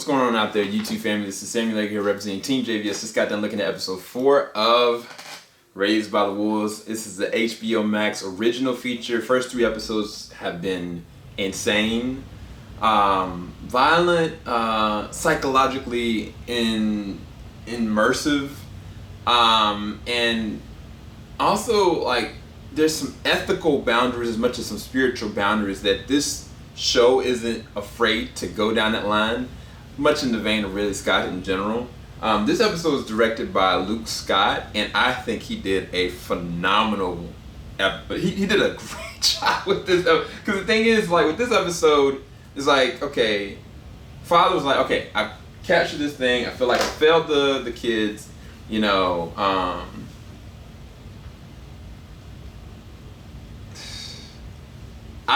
What's going on out there, YouTube family? This is Samuel Lake here representing Team JVS. Just got done looking at episode 4 of Raised by the Wolves. This is the HBO Max original feature. First 3 episodes have been insane. Violent, psychologically immersive, and also like there's some ethical boundaries as much as some spiritual boundaries that this show isn't afraid to go down that line, much in the vein of Ridley Scott in general. This episode was directed by Luke Scott, and I think he did a phenomenal he did a great job with this, because the thing is, like, with this episode, it's like, okay, father was like, okay, I captured this thing, I feel like I failed the kids, you know, I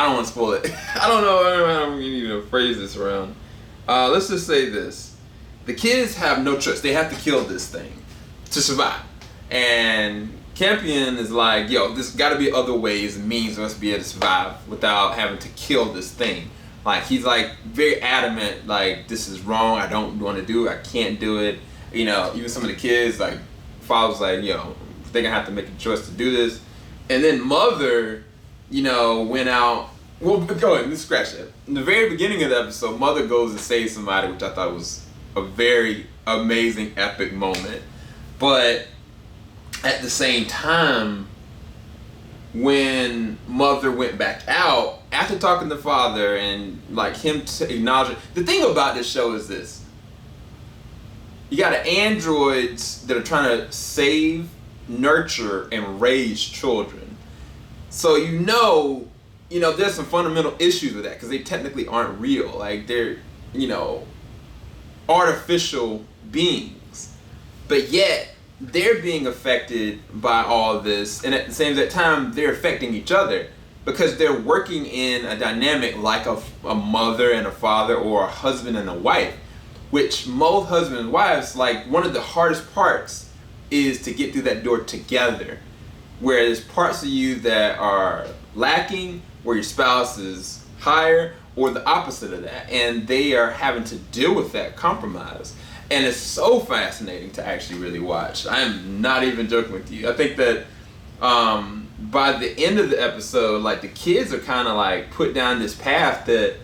don't want to spoil it. I don't know how I'm going to phrase this around. Let's just say this. The kids have no choice. They have to kill this thing to survive. And Campion is like, yo, there's got to be other ways and means for us to be able to survive without having to kill this thing. Like, he's like very adamant, like, this is wrong. I don't want to do it. I can't do it. You know, even some of the kids, like, father's like, yo, they're going to have to make a choice to do this. And then mother, you know, went out. Well, go ahead, let's scratch that. In the very beginning of the episode, mother goes to save somebody, which I thought was a very amazing, epic moment. But at the same time, when mother went back out, after talking to father and like him to acknowledge it, the thing about this show is this. You got androids that are trying to save, nurture, and raise children. So you know, there's some fundamental issues with that because they technically aren't real. Like, they're, artificial beings. But yet, they're being affected by all this, and at the same time, they're affecting each other because they're working in a dynamic like a mother and a father, or a husband and a wife, which most husbands and wives, like, one of the hardest parts is to get through that door together. Where there's parts of you that are lacking, where your spouse is higher, or the opposite of that. And they are having to deal with that compromise. And it's so fascinating to actually really watch. I'm not even joking with you. I think that by the end of the episode, like, the kids are kind of like put down this path that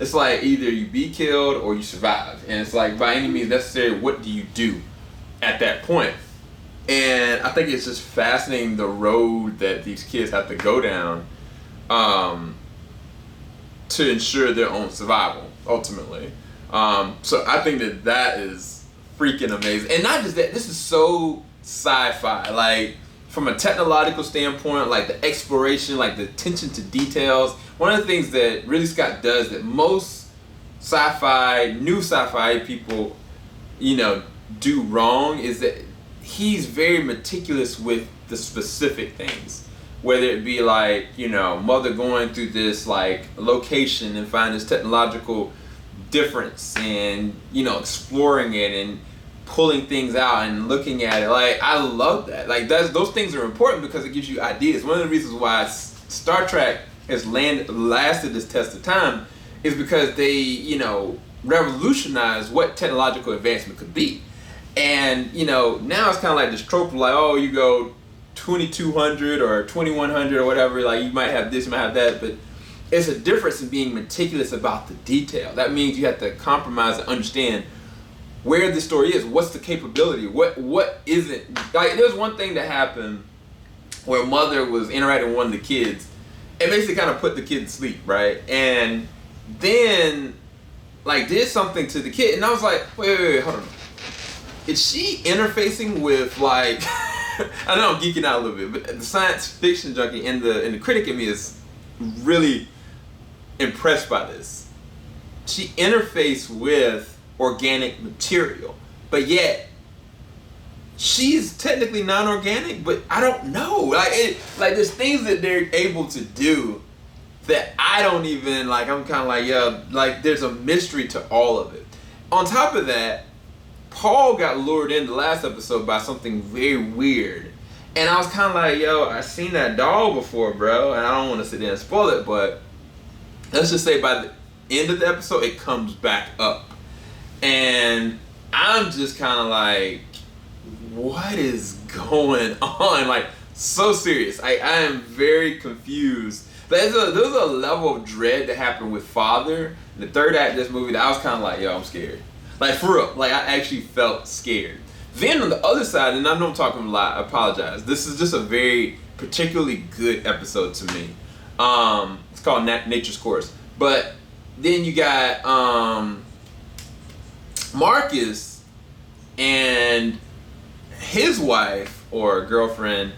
it's like either you be killed or you survive. And it's like, by any means necessary, what do you do at that point? And I think it's just fascinating the road that these kids have to go down to ensure their own survival, ultimately. So I think that is freaking amazing. And not just that, this is so sci-fi. Like, from a technological standpoint, like the exploration, like the attention to details. One of the things that Ridley Scott does that most new sci-fi people, do wrong is that he's very meticulous with the specific things, whether it be like, mother going through this like location and find this technological difference and, exploring it and pulling things out and looking at it. Like, I love that. Like, those things are important because it gives you ideas. One of the reasons why Star Trek has lasted this test of time is because they, revolutionized what technological advancement could be. And, now it's kind of like this trope of like, oh, you go 2200 or 2100 or whatever, like, you might have this, you might have that, but it's a difference in being meticulous about the detail. That means you have to compromise and understand where the story is, what's the capability, what isn't. Like, there's one thing that happened where mother was interacting with one of the kids and basically kind of put the kid to sleep, right? And then, like, did something to the kid, and I was like, wait, hold on. Is she interfacing with, like, I know I'm geeking out a little bit, but the science fiction junkie and the critic in me is really impressed by this. She interfaced with organic material, but yet she's technically non-organic, but I don't know. Like, there's things that they're able to do that I don't even, like, I'm kind of like, yeah, like, there's a mystery to all of it. On top of that, Paul got lured in the last episode by something very weird. And I was kind of like, yo, I've seen that doll before, bro. And I don't want to sit there and spoil it, but let's just say by the end of the episode, it comes back up. And I'm just kind of like, what is going on? Like, so serious. I am very confused. There's a level of dread that happened with Father in the third act of this movie that I was kind of like, yo, I'm scared. Like, for real. Like, I actually felt scared. Then on the other side, and I know I'm talking a lot, I apologize. This is just a very particularly good episode to me. It's called Nature's Course. But then you got Marcus and his wife or girlfriend,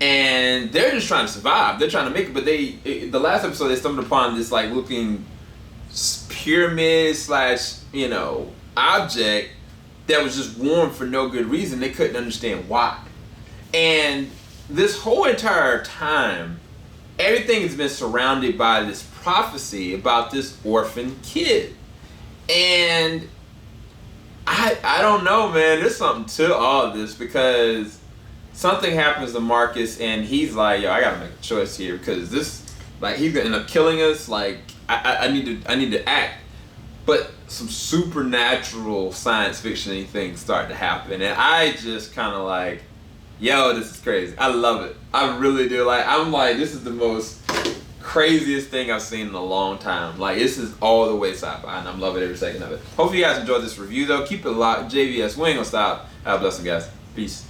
and they're just trying to survive. They're trying to make it, but the last episode they stumbled upon this like looking pyramid / object that was just warm for no good reason. They couldn't understand why. And this whole entire time, everything has been surrounded by this prophecy about this orphan kid. And I don't know, man. There's something to all of this because something happens to Marcus and he's like, yo, I gotta make a choice here because this, like, he's gonna end up killing us. Like, I need to act. But some supernatural science fiction-y things start to happen, and I just kind of like, yo, this is crazy. I love it. I really do. Like, I'm like, this is the most craziest thing I've seen in a long time. Like, this is all the way sci-fi, and I'm loving every second of it. Hopefully you guys enjoyed this review, though. Keep it locked. JVS, we ain't gonna stop. Have a blessing, guys. Peace.